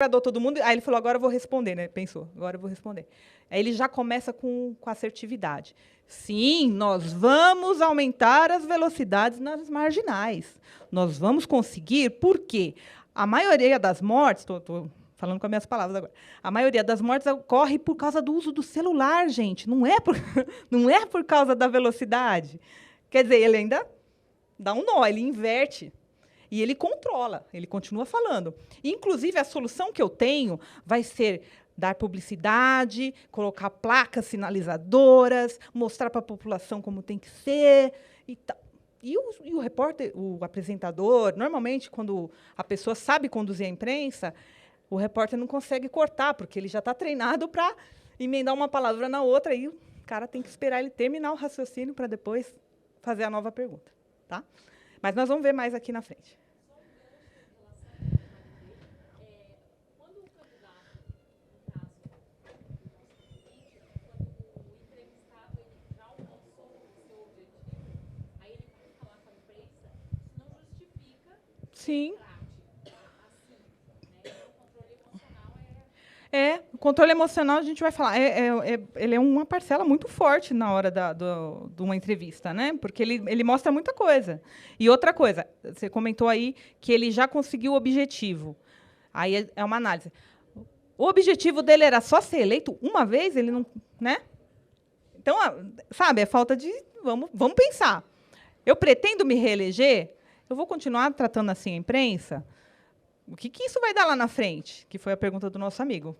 agradou todo mundo, aí ele falou, agora eu vou responder, né? Pensou, agora eu vou responder. Aí ele já começa com assertividade. Sim, nós vamos aumentar as velocidades nas marginais. Nós vamos conseguir, por quê? A maioria das mortes, estou falando com as minhas palavras agora, a maioria das mortes ocorre por causa do uso do celular, gente. Não é não é por causa da velocidade. Quer dizer, ele ainda dá um nó, ele inverte. E ele controla, ele continua falando. Inclusive, a solução que eu tenho vai ser dar publicidade, colocar placas sinalizadoras, mostrar para a população como tem que ser. E o repórter, o apresentador, normalmente, quando a pessoa sabe conduzir a imprensa, o repórter não consegue cortar, porque ele já está treinado para emendar uma palavra na outra, e o cara tem que esperar ele terminar o raciocínio para depois fazer a nova pergunta. Tá? Mas nós vamos ver mais aqui na frente. Sim. O controle emocional, a gente vai falar, ele é uma parcela muito forte na hora de uma entrevista, né? Porque ele mostra muita coisa. E outra coisa, você comentou aí que ele já conseguiu o objetivo. Aí é uma análise. O objetivo dele era só ser eleito uma vez, ele não, né? Então, sabe, é falta de... Vamos pensar. Eu pretendo me reeleger? Eu vou continuar tratando assim a imprensa? O que isso vai dar lá na frente? Que foi a pergunta do nosso amigo.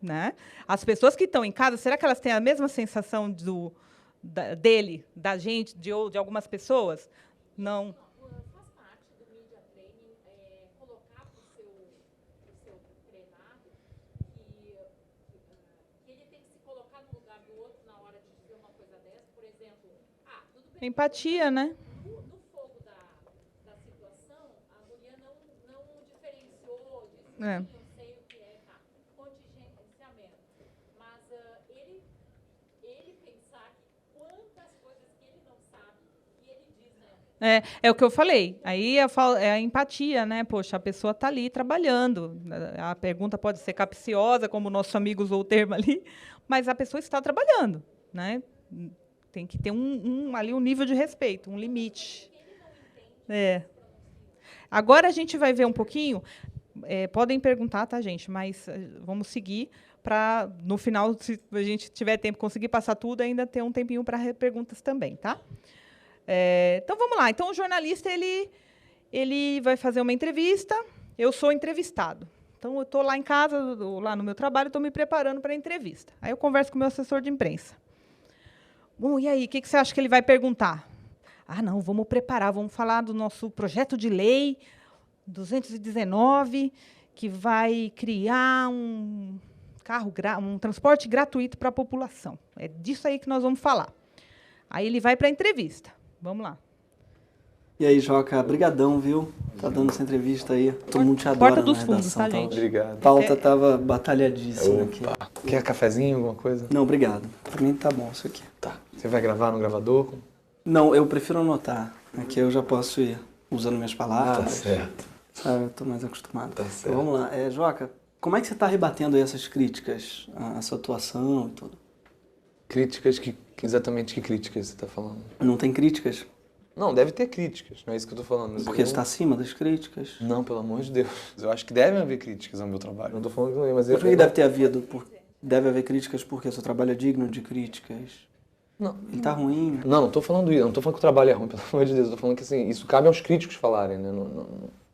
Né? As pessoas que estão em casa, será que elas têm a mesma sensação dele, da gente, de algumas pessoas? Não. Faz parte do media training colocar para o seu treinado que ele tem que se colocar no lugar do outro na hora de dizer uma coisa dessa. Por exemplo, tudo bem. Empatia, né? No fogo da situação, a guria não diferenciou, disse não sei o que é, contingenciamento. Mas ele pensar que quantas coisas que ele não sabe, que ele diz, né? É o que eu falei. Aí é a empatia, né? Poxa, a pessoa está ali trabalhando. A pergunta pode ser capciosa, como o nosso amigo usou o termo ali, mas a pessoa está trabalhando, né? Tem que ter ali um nível de respeito, um limite. Agora a gente vai ver um pouquinho. Podem perguntar, tá, gente? Mas vamos seguir para, no final, se a gente tiver tempo, conseguir passar tudo, ainda ter um tempinho para perguntas também, tá? Então, vamos lá. Então, o jornalista ele vai fazer uma entrevista. Eu sou entrevistado. Então, eu estou lá em casa, lá no meu trabalho, estou me preparando para a entrevista. Aí eu converso com o meu assessor de imprensa. Bom, e aí, o que você acha que ele vai perguntar? Não, vamos preparar, vamos falar do nosso projeto de lei 219, que vai criar um transporte gratuito para a população. É disso aí que nós vamos falar. Aí ele vai para a entrevista. Vamos lá. E aí, Joca, brigadão, viu? Tá dando essa entrevista aí. Todo mundo te adora. Porta dos fundos, tá, gente? Obrigado. A pauta tava batalhadíssima aqui. Quer cafezinho, alguma coisa? Não, obrigado. Pra mim tá bom isso aqui. Tá. Você vai gravar no gravador? Não, eu prefiro anotar. Aqui eu já posso ir usando minhas palavras. Tá certo. Sabe, eu tô mais acostumado. Tá certo. Então, vamos lá. Joca, como é que você tá rebatendo aí essas críticas? A sua atuação e tudo? Críticas exatamente que críticas você tá falando? Não tem críticas? Não, deve ter críticas, não é isso que eu tô falando. Mas Porque você tá acima das críticas? Não, pelo amor de Deus. Eu acho que devem haver críticas ao meu trabalho. Não tô falando que não é, mas... Por que deve ter havido? Deve haver críticas porque seu trabalho é digno de críticas? Não. Ele tá ruim? Não tô falando isso. Não tô falando que o trabalho é ruim, pelo amor de Deus. Eu tô falando que assim, isso cabe aos críticos falarem, né?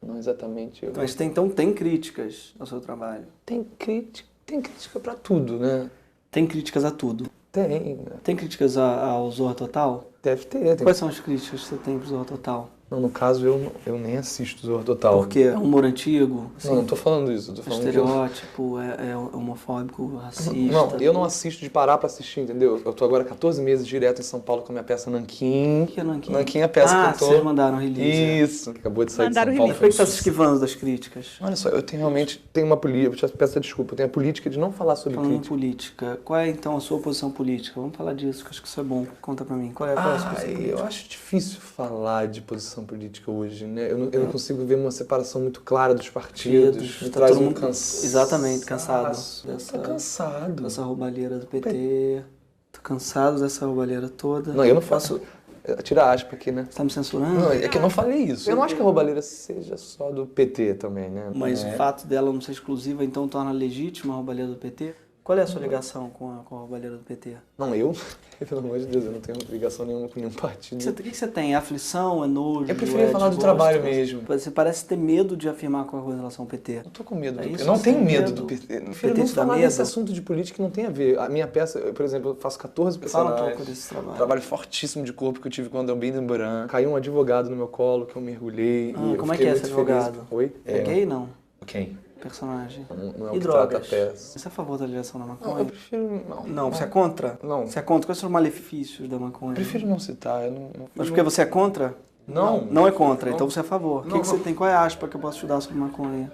Não exatamente eu. Mas então tem críticas ao seu trabalho? Tem crítica pra tudo, né? Tem críticas a tudo? Tem, né? Tem críticas ao Zorra Total? Deve ter. Quais são as críticas que você tem pro Zorra Total? Não, no caso, eu nem assisto Zorra Total. Porque é humor antigo? Assim, não tô falando isso. Tô falando estereótipo, é homofóbico, racista? Não, eu não assisto de parar pra assistir, entendeu? Eu tô agora 14 meses direto em São Paulo com a minha peça Nanquim. O que é Nanquim? Nanquim é a peça que eu tô... vocês mandaram release. Isso, que acabou de sair Mandaram de São Paulo. release. Por que você tá se esquivando das críticas? Olha só, eu realmente tenho uma política, eu te peço desculpa, eu tenho a política de não falar sobre Falando em crítica. política, qual é então a sua posição política? Vamos falar disso, que acho que isso é bom. Conta pra mim. Qual é a sua posição política? Eu acho difícil falar de posição situação política hoje, né? Eu não consigo ver uma separação muito clara dos partidos. Me traz um cansaço. Exatamente, cansado. Tô cansado. Dessa roubalheira do PT. Tô cansado dessa roubalheira toda. Não, eu não faço... Tira aspa aqui, né? Você tá me censurando? Não, é que eu não falei isso. Eu não acho que a roubalheira seja só do PT também, né? Mas o fato dela não ser exclusiva, então torna legítima a roubalheira do PT? Qual é a sua ligação com a roubalheira do PT? Não, pelo amor de Deus, eu não tenho ligação nenhuma com nenhum partido. O que você tem? É aflição? É nojo? Eu preferia falar do trabalho mesmo. Você parece ter medo de afirmar com relação ao PT. Eu tô com medo do PT. Eu não tenho medo do PT. Eu prefiro não falar desse assunto de política que não tem a ver. A minha peça, por exemplo, eu faço 14 personagens. Fala um pouco desse trabalho. Trabalho fortíssimo de corpo que eu tive quando eu vim do Emburã. Caiu um advogado no meu colo, que eu mergulhei. Como é que é esse advogado? Oi? É gay, não? Quem? Personagem. Não é e o que drogas? trata a peça. Você é a favor da liberação da maconha? Não, eu prefiro... Não, você é contra? Não. Você é contra? Quais são os malefícios da maconha? Eu prefiro não citar. Mas porque você é contra? Não. Não é contra, então você é a favor. O que Não. você tem? Qual é a aspa que eu posso estudar sobre maconha?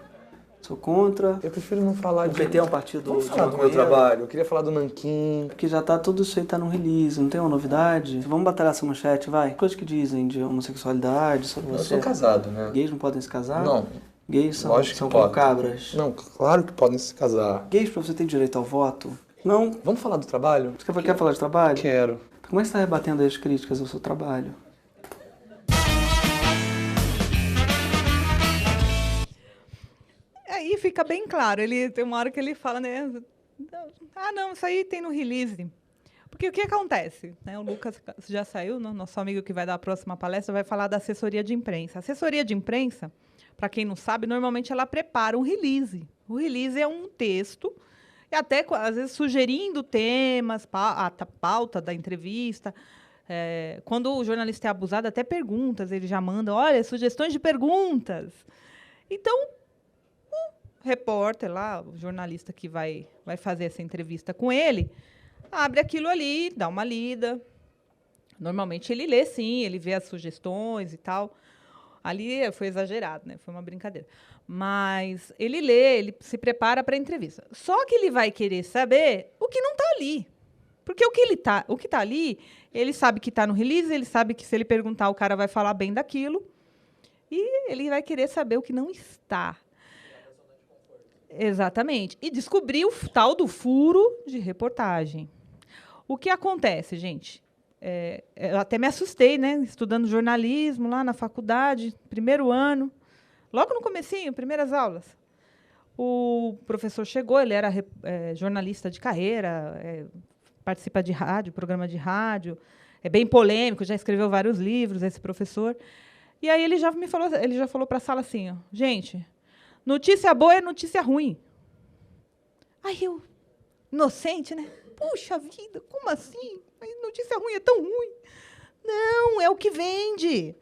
Sou contra. Eu prefiro não falar O PT é um partido Vamos de falar do meu maconheiro? trabalho. Eu queria falar do Nanquim. Porque já tá tudo isso aí, tá no release, não tem uma novidade? Vamos batalhar essa manchete, vai. Coisas que dizem de homossexualidade sobre Eu você. sou casado, né? Gays não podem se casar? Não. Gays são Lógico que como podem. cabras? Não, claro que podem se casar. Gays pra você ter direito ao voto? Não. Vamos falar do trabalho? Você quer falar de trabalho? Quero. Como é que você tá rebatendo as críticas ao seu trabalho? Aí fica bem claro. Ele tem uma hora que ele fala, né? Ah, não, isso aí tem no release. Porque o que acontece? Né, o Lucas já saiu, nosso amigo que vai dar a próxima palestra, vai falar da assessoria de imprensa. A assessoria de imprensa, para quem não sabe, normalmente ela prepara um release. O release é um texto, e até, às vezes, sugerindo temas, a pauta da entrevista. Quando o jornalista é abusado, até perguntas, ele já manda, olha, sugestões de perguntas. Então, o repórter lá, o jornalista que vai fazer essa entrevista com ele, abre aquilo ali, dá uma lida. Normalmente ele lê, sim, ele vê as sugestões e tal. Ali foi exagerado, né? Foi uma brincadeira. Mas ele lê, ele se prepara para a entrevista. Só que ele vai querer saber o que não está ali. Porque o que está ali, ele sabe que está no release, ele sabe que se ele perguntar, o cara vai falar bem daquilo. E ele vai querer saber o que não está. Exatamente. E descobrir o tal do furo de reportagem. O que acontece, gente? Eu até me assustei, né? Estudando jornalismo lá na faculdade, primeiro ano. Logo no comecinho, primeiras aulas. O professor chegou, ele era jornalista de carreira, participa de rádio, programa de rádio, é bem polêmico, já escreveu vários livros, esse professor. E aí ele já falou para a sala assim, ó, gente, notícia boa é notícia ruim. Aí eu, inocente, né? Puxa vida, como assim? Notícia ruim é tão ruim. Não, é o que vende.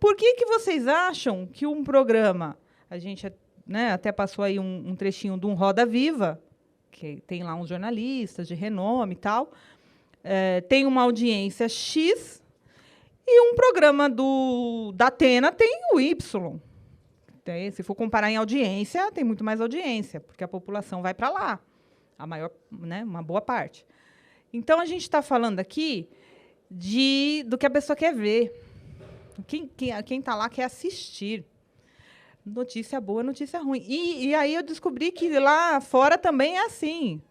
Por que vocês acham que um programa, a gente, né, até passou aí um trechinho de um Roda Viva, que tem lá uns jornalistas de renome e tal, tem uma audiência X, e um programa da Atena tem o Y. Se for comparar em audiência, tem muito mais audiência, porque a população vai para lá, a maior, né, uma boa parte. Então, a gente está falando aqui do que a pessoa quer ver. Quem está lá quer assistir. Notícia boa, notícia ruim. E aí eu descobri que lá fora também é assim.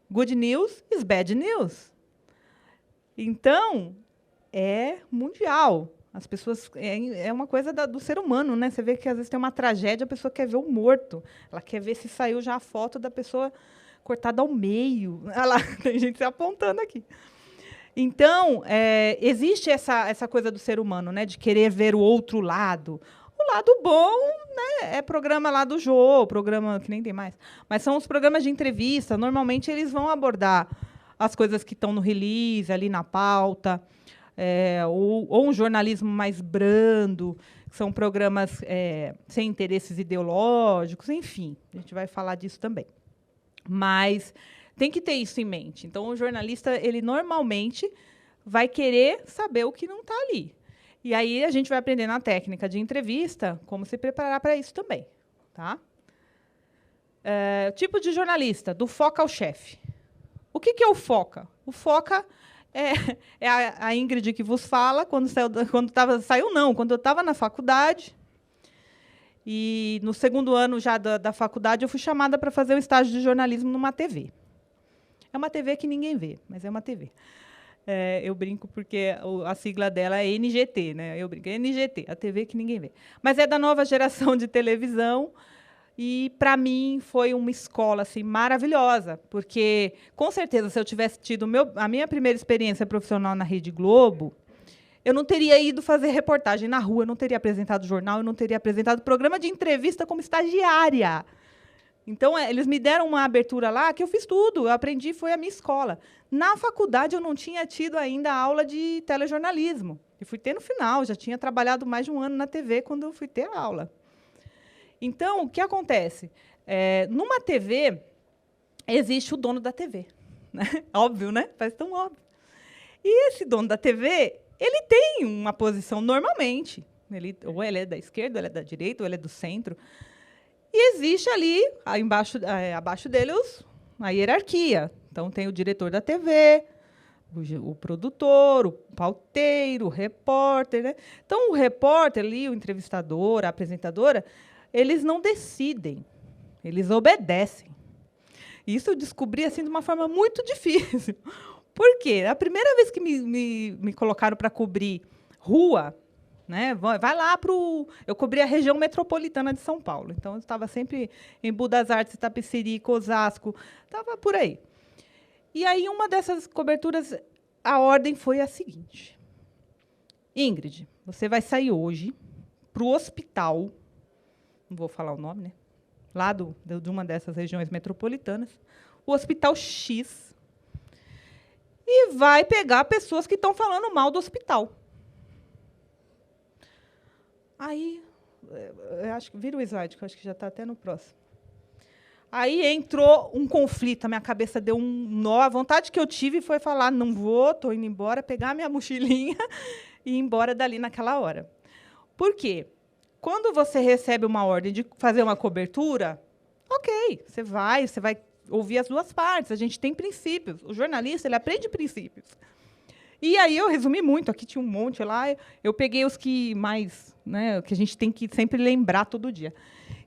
Good news is bad news. Então, é mundial. As pessoas... É uma coisa do ser humano, né? Você vê que, às vezes, tem uma tragédia, a pessoa quer ver o morto. Ela quer ver se saiu já a foto da pessoa cortada ao meio. Olha lá, tem gente se apontando aqui. Então, existe essa coisa do ser humano, né? De querer ver o outro lado. O lado bom, né, é programa lá do Jô, programa que nem tem mais. Mas são os programas de entrevista. Normalmente, eles vão abordar as coisas que estão no release, ali na pauta. Ou um jornalismo mais brando, que são programas sem interesses ideológicos, enfim. A gente vai falar disso também. Mas tem que ter isso em mente. Então, o jornalista, ele normalmente vai querer saber o que não está ali. E aí a gente vai aprender na técnica de entrevista como se preparar para isso também. Tá? Tipo de jornalista, do foca ao chefe. O que é o foca? O foca É a Ingrid que vos fala, quando eu estava na faculdade. E no segundo ano já da faculdade, eu fui chamada para fazer um estágio de jornalismo numa TV. É uma TV que ninguém vê, mas é uma TV. Eu brinco porque a sigla dela é NGT, né? Eu brinco, é NGT, a TV que ninguém vê. Mas é da nova geração de televisão. E, para mim, foi uma escola assim, maravilhosa, porque, com certeza, se eu tivesse tido a minha primeira experiência profissional na Rede Globo, eu não teria ido fazer reportagem na rua, eu não teria apresentado jornal, eu não teria apresentado programa de entrevista como estagiária. Então, eles me deram uma abertura lá que eu fiz tudo, eu aprendi, foi a minha escola. Na faculdade, eu não tinha tido ainda aula de telejornalismo. Eu fui ter no final, já tinha trabalhado mais de um ano na TV quando eu fui ter a aula. Então, o que acontece? Numa TV, existe o dono da TV. Né? Óbvio, né? Parece tão óbvio. E esse dono da TV, ele tem uma posição normalmente. Ou ele é da esquerda, ou ele é da direita, ou ele é do centro. E existe ali, abaixo dele, a hierarquia. Então, tem o diretor da TV, o produtor, o pauteiro, o repórter. Né? Então, o repórter ali, o entrevistador, a apresentadora, eles não decidem, eles obedecem. Isso eu descobri assim, de uma forma muito difícil. Por quê? A primeira vez que me colocaram para cobrir rua, né, vai lá para o... Eu cobri a região metropolitana de São Paulo. Então, eu estava sempre em Budas Artes, Itapecerica, Osasco, estava por aí. E aí, uma dessas coberturas, a ordem foi a seguinte. Ingrid, você vai sair hoje para o hospital, não vou falar o nome, né? Lá de uma dessas regiões metropolitanas, o Hospital X, e vai pegar pessoas que estão falando mal do hospital. Aí, eu acho que vira o slide, que eu acho que já está até no próximo. Aí entrou um conflito, a minha cabeça deu um nó. A vontade que eu tive foi falar, não vou, estou indo embora, pegar minha mochilinha e ir embora dali naquela hora. Por quê? Quando você recebe uma ordem de fazer uma cobertura, ok, você vai ouvir as duas partes, a gente tem princípios. O jornalista, ele aprende princípios. E aí eu resumi muito, aqui tinha um monte lá, eu peguei os que mais, né, que a gente tem que sempre lembrar todo dia,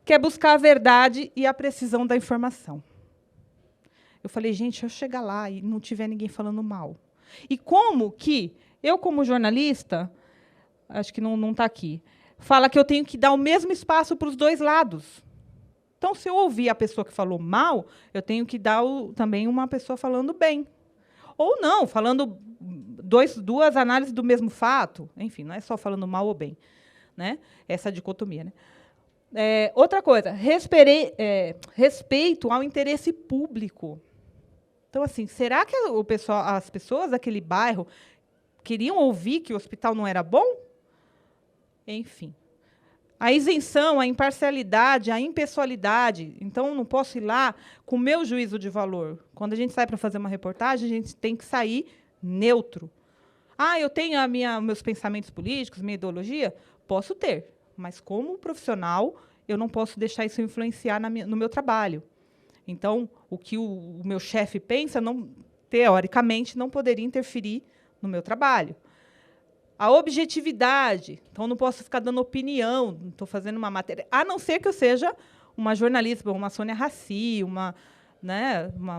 que é buscar a verdade e a precisão da informação. Eu falei, gente, se eu chegar lá e não tiver ninguém falando mal. E como que eu, como jornalista, acho que não está aqui, fala que eu tenho que dar o mesmo espaço para os dois lados. Então, se eu ouvir a pessoa que falou mal, eu tenho que dar também uma pessoa falando bem. Ou não, falando duas análises do mesmo fato. Enfim, não é só falando mal ou bem. Né? Essa dicotomia. Né? Outra coisa, respeito ao interesse público. Então, assim, será que as pessoas daquele bairro queriam ouvir que o hospital não era bom? Enfim. A isenção, a imparcialidade, a impessoalidade. Então, eu não posso ir lá com o meu juízo de valor. Quando a gente sai para fazer uma reportagem, a gente tem que sair neutro. Eu tenho meus pensamentos políticos, minha ideologia? Posso ter. Mas, como profissional, eu não posso deixar isso influenciar no meu trabalho. Então, o que o meu chefe pensa, teoricamente, não poderia interferir no meu trabalho. A objetividade. Então, não posso ficar dando opinião, não estou fazendo uma matéria, a não ser que eu seja uma jornalista, uma Sônia Raci, uma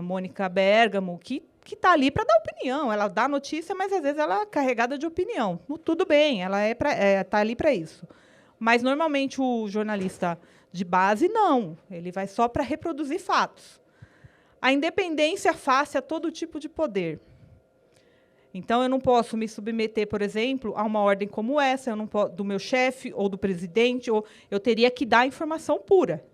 Mônica Bergamo, que está ali para dar opinião. Ela dá notícia, mas, às vezes, ela é carregada de opinião. Tudo bem, ela está ali para isso. Mas, normalmente, o jornalista de base, não. Ele vai só para reproduzir fatos. A independência face a todo tipo de poder. Então, eu não posso me submeter, por exemplo, a uma ordem como essa, do meu chefe ou do presidente, ou eu teria que dar informação pura.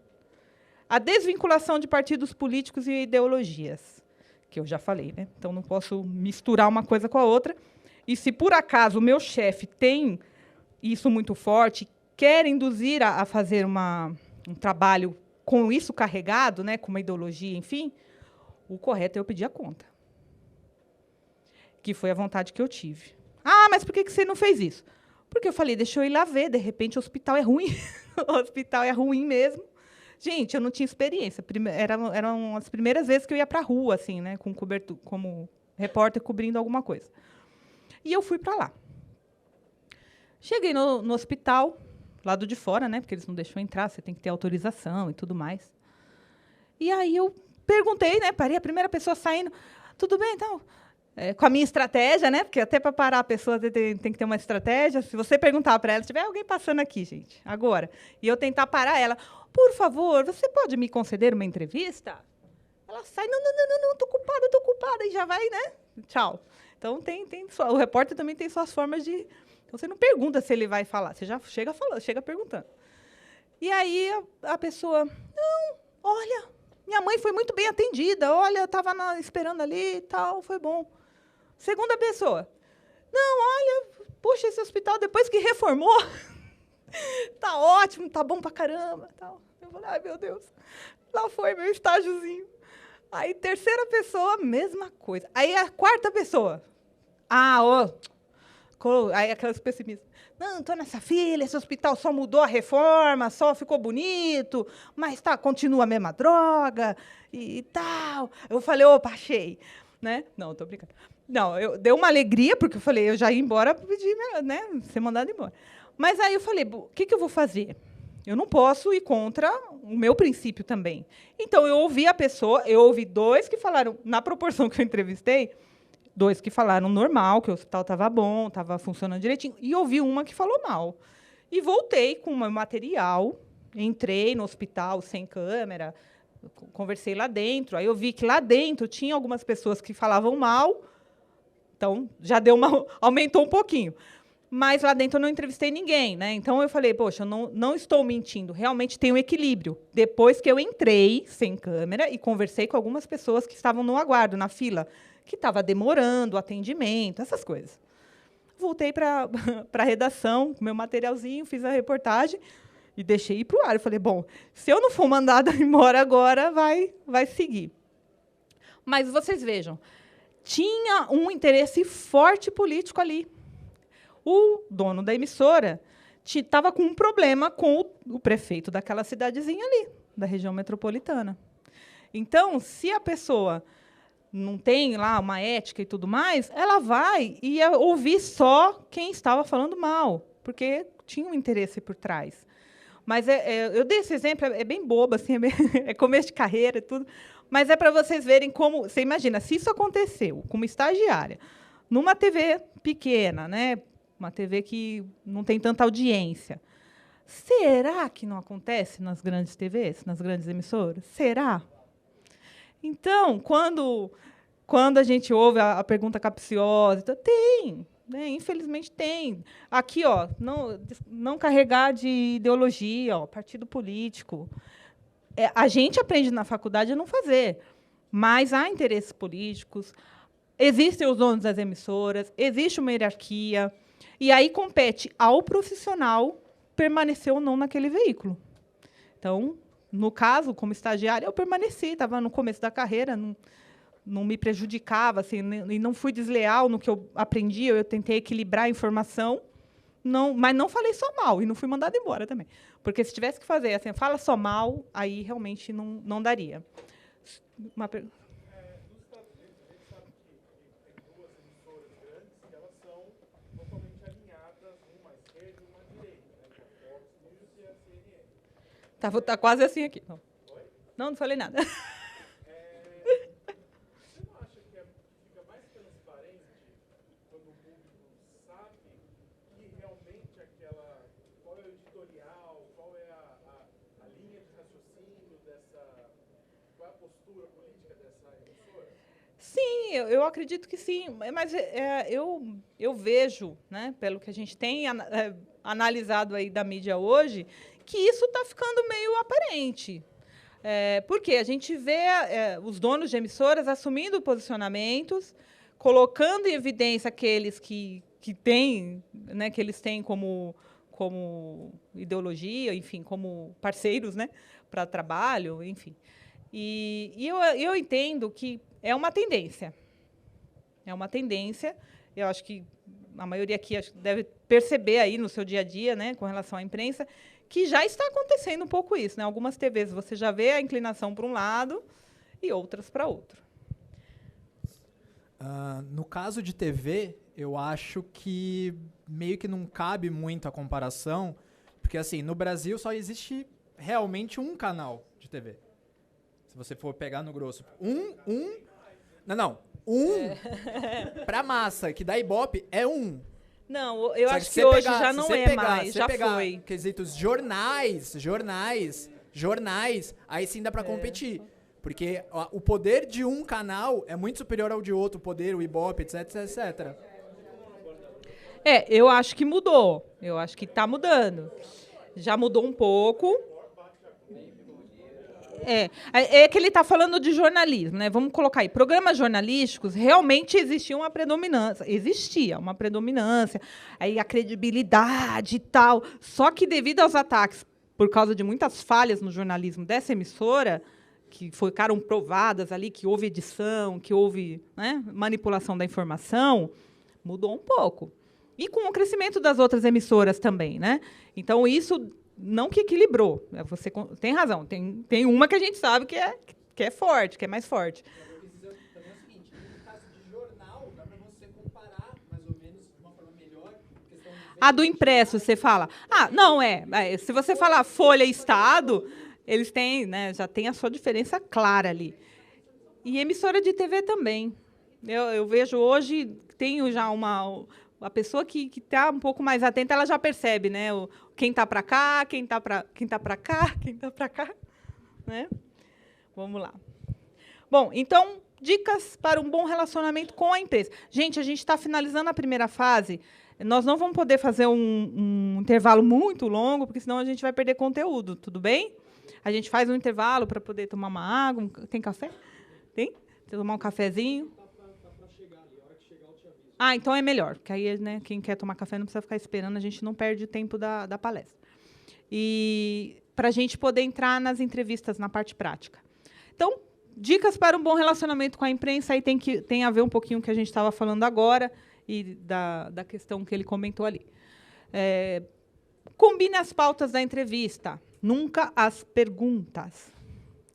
A desvinculação de partidos políticos e ideologias, que eu já falei, né? Então, não posso misturar uma coisa com a outra. E, se, por acaso, o meu chefe tem isso muito forte, quer induzir a fazer um trabalho com isso carregado, né, com uma ideologia, enfim, o correto é eu pedir a conta. Que foi a vontade que eu tive. Mas por que você não fez isso? Porque eu falei, deixa eu ir lá ver, de repente o hospital é ruim. O hospital é ruim mesmo. Gente, eu não tinha experiência. Eram as primeiras vezes que eu ia para a rua, assim, né, como repórter cobrindo alguma coisa. E eu fui para lá. Cheguei no hospital, lado de fora, né? Porque eles não deixam entrar, você tem que ter autorização e tudo mais. E aí eu perguntei, né? Parei a primeira pessoa saindo. Tudo bem, então? Com a minha estratégia, né? Porque até para parar a pessoa tem que ter uma estratégia. Se você perguntar para ela, se tiver alguém passando aqui, gente, agora, e eu tentar parar ela, por favor, você pode me conceder uma entrevista? Ela sai, não, tô ocupada, e já vai, né? Tchau. Então, o repórter também tem suas formas de... Então, você não pergunta se ele vai falar, você já chega falando, chega perguntando. E aí, a pessoa, não, olha, minha mãe foi muito bem atendida, olha, eu estava esperando ali e tal, foi bom. Segunda pessoa, não, olha, puxa, esse hospital, depois que reformou, tá ótimo, tá bom pra caramba. Tal. Eu falei, ai, meu Deus, lá foi meu estágiozinho. Aí, terceira pessoa, mesma coisa. Aí, a quarta pessoa, aí aquelas pessimistas. Não, estou nessa fila, esse hospital só mudou a reforma, só ficou bonito, mas continua a mesma droga e tal. Eu falei, opa, achei. Né? Não, estou brincando. Não, deu uma alegria, porque eu falei, eu já ia embora, pedir, né, ser mandado embora. Mas aí eu falei, o que eu vou fazer? Eu não posso ir contra o meu princípio também. Então, eu ouvi a pessoa, eu ouvi 2 que falaram, na proporção que eu entrevistei, 2 que falaram normal, que o hospital estava bom, estava funcionando direitinho, e ouvi uma que falou mal. E voltei com o meu material, entrei no hospital sem câmera, conversei lá dentro, aí eu vi que lá dentro tinha algumas pessoas que falavam mal, então já aumentou um pouquinho. Mas lá dentro eu não entrevistei ninguém, né? Então eu falei, poxa, eu não estou mentindo, realmente tem um equilíbrio. Depois que eu entrei sem câmera e conversei com algumas pessoas que estavam no aguardo, na fila, que estava demorando o atendimento, essas coisas. Voltei para a redação, com meu materialzinho, fiz a reportagem e deixei ir para o ar. Eu falei, bom, se eu não for mandada embora agora, vai seguir. Mas vocês vejam, tinha um interesse forte político ali. O dono da emissora estava com um problema com o prefeito daquela cidadezinha ali, da região metropolitana. Então, se a pessoa não tem lá uma ética e tudo mais, ela vai e ia ouvir só quem estava falando mal, porque tinha um interesse por trás. Mas eu dei esse exemplo, é bem bobo, assim, é começo de carreira e tudo, mas é para vocês verem como... Você imagina, se isso aconteceu como estagiária, numa TV pequena, né, uma TV que não tem tanta audiência, será que não acontece nas grandes TVs, nas grandes emissoras? Será? Então, quando a gente ouve a pergunta capciosa, tem, né? Infelizmente tem. Aqui, ó, não carregar de ideologia, ó, partido político. A gente aprende na faculdade a não fazer, mas há interesses políticos, existem os donos das emissoras, existe uma hierarquia, e aí compete ao profissional permanecer ou não naquele veículo. Então, no caso, como estagiária, eu permaneci, estava no começo da carreira, não me prejudicava, assim, e não fui desleal no que eu aprendi, eu tentei equilibrar a informação, mas não falei só mal, e não fui mandada embora também. Porque se tivesse que fazer, assim, fala só mal, aí realmente não daria. Uma pergunta. Tá quase assim aqui. Não falei nada. Você não acha que fica mais transparente quando o público sabe que realmente qual é o editorial, qual é a linha de raciocínio qual é a postura política dessa emissora? Sim, eu acredito que sim, mas eu vejo, né, pelo que a gente tem analisado aí da mídia hoje, que isso está ficando meio aparente. Porque a gente vê os donos de emissoras assumindo posicionamentos, colocando em evidência aqueles que têm, né, que eles têm como ideologia, enfim, como parceiros, né, para trabalho, enfim. E eu entendo que é uma tendência. É uma tendência. Eu acho que a maioria aqui deve perceber aí no seu dia a dia, né, com relação à imprensa, que já está acontecendo um pouco isso, né? Algumas TVs você já vê a inclinação para um lado e outras para outro. No caso de TV, eu acho que meio que não cabe muito a comparação, porque assim, no Brasil só existe realmente um canal de TV. Se você for pegar no grosso. Pra massa, que dá Ibope, é um. Não, eu Só acho que se hoje pegar- já se não você é pegar- mais, se você já pegar foi. quesitos jornais, aí sim dá pra competir. Porque o poder de um canal é muito superior ao de outro, o poder, o Ibope, etc, etc. Eu acho que mudou. Eu acho que está mudando. Já mudou um pouco. É que ele está falando de jornalismo, né? Vamos colocar aí. Programas jornalísticos, realmente existia uma predominância. Aí a credibilidade e tal. Só que devido aos ataques, por causa de muitas falhas no jornalismo dessa emissora, que ficaram provadas ali, que houve edição, que houve, né, manipulação da informação, mudou um pouco. E com o crescimento das outras emissoras também, né? Então, isso não que equilibrou. Você tem razão. Tem uma que a gente sabe que é forte, que é mais forte. Também é o seguinte, no caso de jornal, dá pra você comparar mais ou menos de uma forma melhor. A do impresso, você fala. Se você falar Folha e Estado, eles têm, né, já tem a sua diferença clara ali. E emissora de TV também. Eu vejo hoje, tenho já a pessoa que está um pouco mais atenta, ela já percebe, né? Quem está para cá, quem está para cá, né? Vamos lá. Bom, então, dicas para um bom relacionamento com a empresa. Gente, a gente está finalizando a primeira fase. Nós não vamos poder fazer um intervalo muito longo, porque senão a gente vai perder conteúdo, tudo bem? A gente faz um intervalo para poder tomar uma água. Tem café? Tem? Tomar um cafezinho? Então é melhor, porque aí, né, quem quer tomar café não precisa ficar esperando, a gente não perde o tempo da palestra. E para a gente poder entrar nas entrevistas, na parte prática. Então, dicas para um bom relacionamento com a imprensa, aí tem a ver um pouquinho com o que a gente estava falando agora e da questão que ele comentou ali. Combine as pautas da entrevista, nunca as perguntas.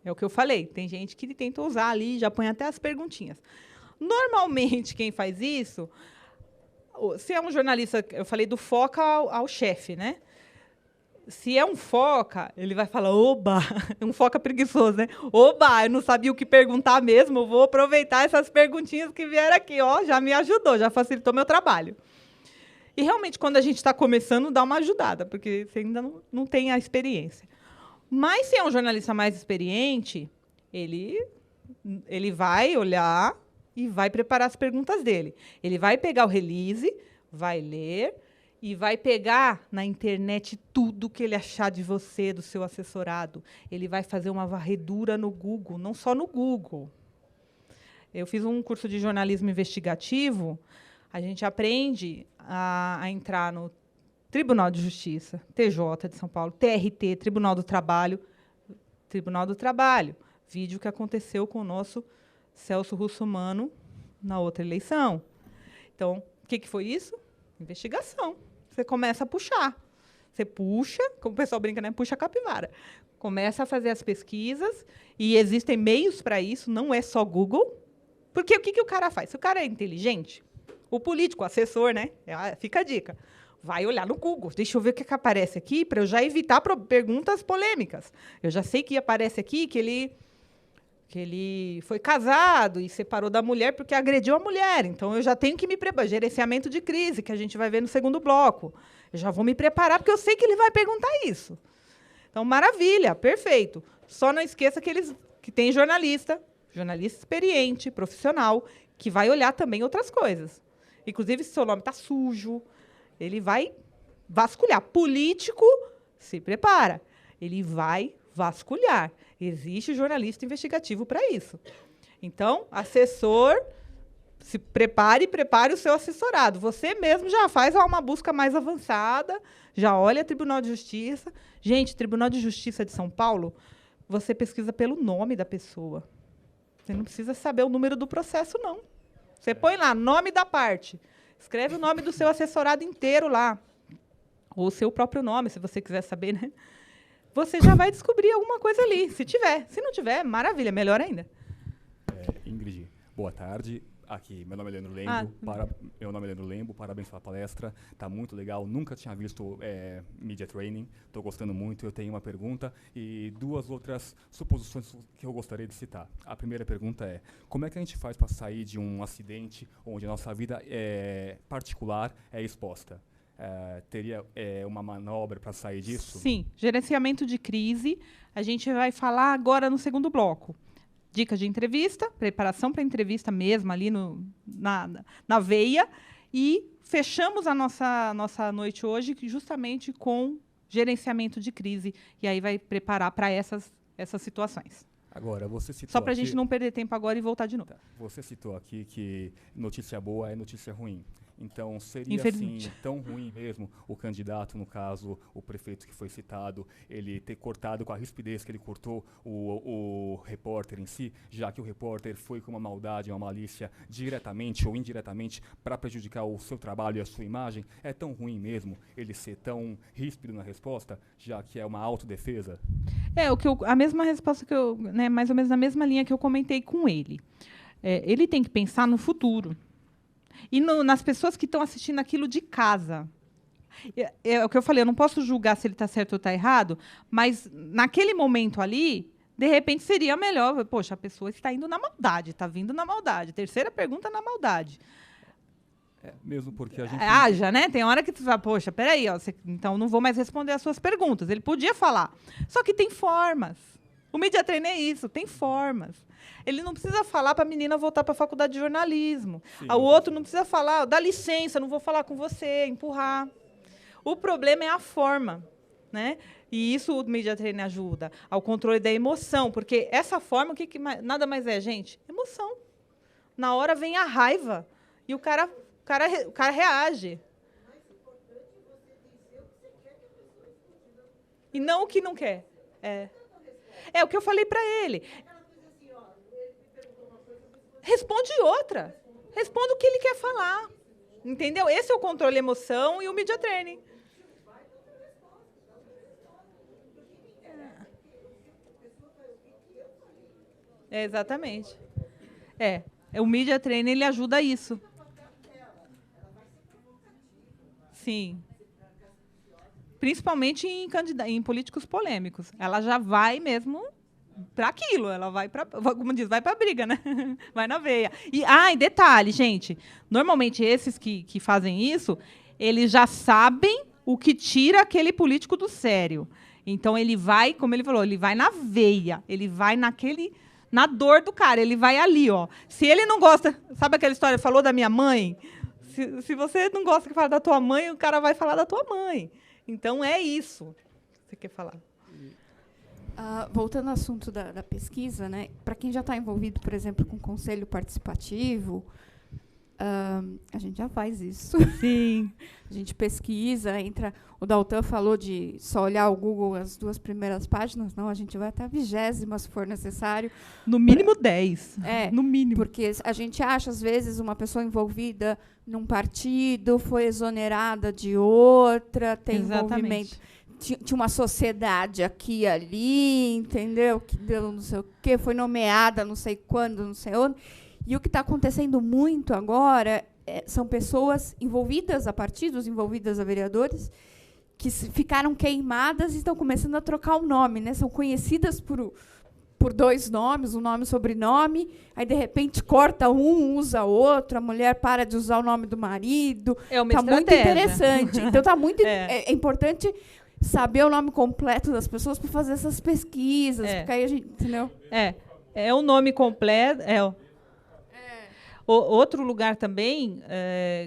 É o que eu falei, tem gente que tenta usar ali, já põe até as perguntinhas. Normalmente, quem faz isso, se é um jornalista, eu falei do foca ao chefe, né? Se é um foca, ele vai falar, oba, um foca preguiçoso, né? Oba, eu não sabia o que perguntar mesmo, eu vou aproveitar essas perguntinhas que vieram aqui, ó, já me ajudou, já facilitou meu trabalho. E, realmente, quando a gente está começando, dá uma ajudada, porque você ainda não tem a experiência. Mas, se é um jornalista mais experiente, ele vai olhar e vai preparar as perguntas dele. Ele vai pegar o release, vai ler e vai pegar na internet tudo que ele achar de você, do seu assessorado. Ele vai fazer uma varredura no Google, não só no Google. Eu fiz um curso de jornalismo investigativo, a gente aprende a entrar no Tribunal de Justiça, TJ de São Paulo, TRT, Tribunal do Trabalho, vídeo que aconteceu com o nosso Celso Russomano na outra eleição. Então, o que foi isso? Investigação. Você começa a puxar. Você puxa, como o pessoal brinca, né? Puxa a capivara. Começa a fazer as pesquisas, e existem meios para isso, não é só Google. Porque o que o cara faz? Se o cara é inteligente, o político, o assessor, né? Fica a dica. Vai olhar no Google. Deixa eu ver o que aparece aqui, para eu já evitar perguntas polêmicas. Eu já sei que aparece aqui que ele foi casado e separou da mulher porque agrediu a mulher. Então, eu já tenho que me preparar. Gerenciamento de crise, que a gente vai ver no segundo bloco. Eu já vou me preparar, porque eu sei que ele vai perguntar isso. Então, maravilha, perfeito. Só não esqueça que tem jornalista experiente, profissional, que vai olhar também outras coisas. Inclusive, se seu nome está sujo, ele vai vasculhar. Político, se prepara. Ele vai vasculhar. Existe jornalista investigativo para isso. Então, assessor, se prepare o seu assessorado. Você mesmo já faz uma busca mais avançada, já olha Tribunal de Justiça. Gente, Tribunal de Justiça de São Paulo, você pesquisa pelo nome da pessoa. Você não precisa saber o número do processo, não. Você põe lá, nome da parte. Escreve o nome do seu assessorado inteiro lá. Ou o seu próprio nome, se você quiser saber, né? Você já vai descobrir alguma coisa ali, se tiver. Se não tiver, maravilha, melhor ainda. Ingrid, boa tarde. Aqui, meu nome é Leandro Lembo. Meu nome é Leandro Lembo, parabéns pela palestra. Tá muito legal. Nunca tinha visto Media Training. Estou gostando muito. Eu tenho uma pergunta e 2 outras suposições que eu gostaria de citar. A primeira pergunta é: como é que a gente faz para sair de um acidente onde a nossa vida particular é exposta? Teria uma manobra para sair disso? Sim, gerenciamento de crise. A gente vai falar agora no segundo bloco. Dicas de entrevista, preparação para a entrevista mesmo, ali na veia. E fechamos a nossa noite hoje justamente com gerenciamento de crise. E aí vai preparar para essas situações. Agora, você citou só para a aqui, gente não perder tempo agora e voltar de novo. Tá. Você citou aqui que notícia boa é notícia ruim. Então, seria assim, tão ruim mesmo o candidato, no caso, o prefeito que foi citado, ele ter cortado com a rispidez que ele cortou o repórter em si, já que o repórter foi com uma maldade, uma malícia, diretamente ou indiretamente, para prejudicar o seu trabalho e a sua imagem? É tão ruim mesmo ele ser tão ríspido na resposta, já que é uma autodefesa? A mesma resposta que eu, né, mais ou menos na mesma linha que eu comentei com ele. Ele tem que pensar no futuro. E nas pessoas que estão assistindo aquilo de casa. É o que eu falei, eu não posso julgar se ele está certo ou está errado, mas naquele momento ali, de repente seria melhor. Poxa, a pessoa está indo na maldade, está vindo na maldade. Terceira pergunta na maldade. Mesmo porque a gente... Haja, né? Tem hora que tu fala, poxa, peraí, então não vou mais responder as suas perguntas. Ele podia falar. Só que tem formas. O Media Training é isso, tem formas. Ele não precisa falar para a menina voltar para a faculdade de jornalismo. O outro não precisa falar, dá licença, não vou falar com você, empurrar. O problema é a forma, né? E isso o Media Training ajuda ao controle da emoção, porque essa forma, nada mais é, gente? Emoção. Na hora vem a raiva e o cara reage. E não o que não quer. É o que eu falei para ele. Responde outra. Responda o que ele quer falar. Entendeu? Esse é o controle emoção e o Media Training. Exatamente. O Media Training ele ajuda a isso. Sim. Principalmente em políticos polêmicos. Ela já vai mesmo para aquilo, ela vai para, como diz, vai para a briga, né? Vai na veia. E detalhe, gente, normalmente esses que fazem isso, eles já sabem o que tira aquele político do sério. Então ele vai, como ele falou, ele vai na veia, ele vai na dor do cara, ele vai ali, ó. Se ele não gosta, sabe aquela história, falou da minha mãe? Se você não gosta que fala da tua mãe, o cara vai falar da tua mãe. Então é isso que você quer falar. Voltando ao assunto da pesquisa, né? Para quem já está envolvido, por exemplo, com conselho participativo, a gente já faz isso. Sim. A gente pesquisa, entra. O Daltan falou de só olhar o Google as 2 primeiras páginas. Não, a gente vai até a 20ª, se for necessário. No mínimo 10. No mínimo. Porque a gente acha, às vezes, uma pessoa envolvida num partido, foi exonerada de outra, tem envolvimento. Tinha uma sociedade aqui e ali, entendeu? Que deu não sei o quê, foi nomeada não sei quando, não sei onde. E o que está acontecendo muito agora são pessoas envolvidas a partidos, envolvidas a vereadores, que ficaram queimadas e estão começando a trocar o nome, né? São conhecidas por 2 nomes, um nome e sobrenome, aí, de repente, corta usa outro, a mulher para de usar o nome do marido. Está muito interessante. Então, está muito é importante saber o nome completo das pessoas para fazer essas pesquisas, porque aí a gente, entendeu? É o nome completo. Outro lugar também,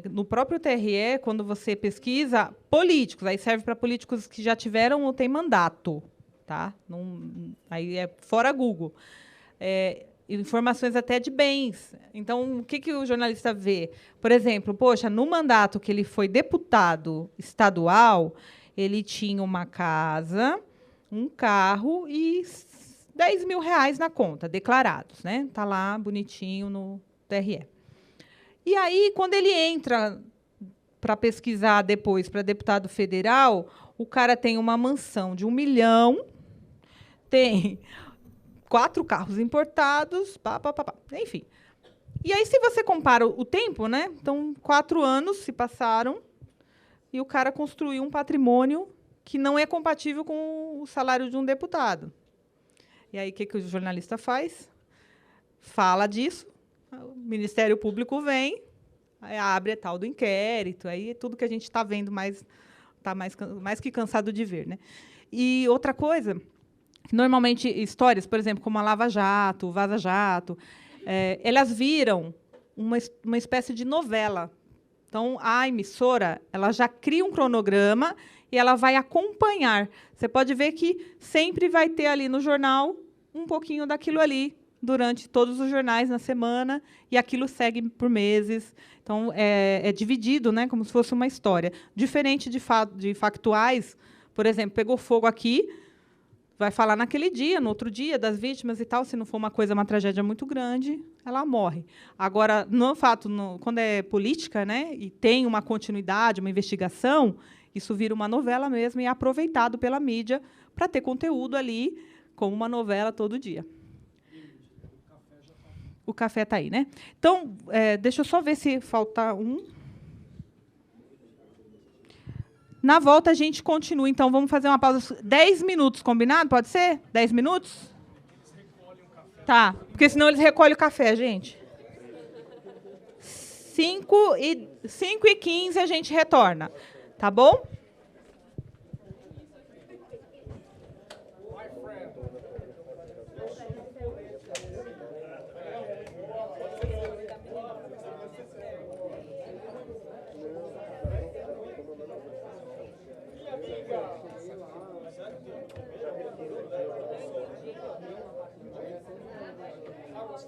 no próprio TRE, quando você pesquisa políticos, aí serve para políticos que já tiveram ou têm mandato, tá? Aí é fora Google. Informações até de bens. Então, o que o jornalista vê? Por exemplo, poxa, no mandato que ele foi deputado estadual, ele tinha uma casa, um carro e R$10 mil na conta, declarados, né? Está lá, bonitinho, no TRE. E aí, quando ele entra para pesquisar depois para deputado federal, o cara tem uma mansão de 1 milhão, tem 4 carros importados, enfim. E aí, se você compara o tempo, né? Então, 4 anos se passaram e o cara construiu um patrimônio que não é compatível com o salário de um deputado. E aí, o que o jornalista faz? Fala disso, o Ministério Público vem, abre a tal do inquérito, aí tudo que a gente está vendo está mais que cansado de ver, né? E outra coisa, normalmente histórias, por exemplo, como a Lava Jato, o Vaza Jato, elas viram uma espécie de novela. Então, a emissora ela já cria um cronograma e ela vai acompanhar. Você pode ver que sempre vai ter ali no jornal um pouquinho daquilo ali, durante todos os jornais na semana, e aquilo segue por meses. Então, é dividido, né, como se fosse uma história. Diferente de factuais, por exemplo, pegou fogo aqui, vai falar naquele dia, no outro dia, das vítimas e tal. Se não for uma tragédia muito grande, ela morre. Agora, quando é política, né, e tem uma continuidade, uma investigação, isso vira uma novela mesmo e é aproveitado pela mídia para ter conteúdo ali, como uma novela todo dia. O café está aí, né? Então, deixa eu só ver se falta um. Na volta, a gente continua. Então, vamos fazer uma pausa. 10 minutos, combinado? Pode ser? 10 minutos? Tá, porque senão eles recolhem o café, gente. 5h15 a gente retorna. Tá bom?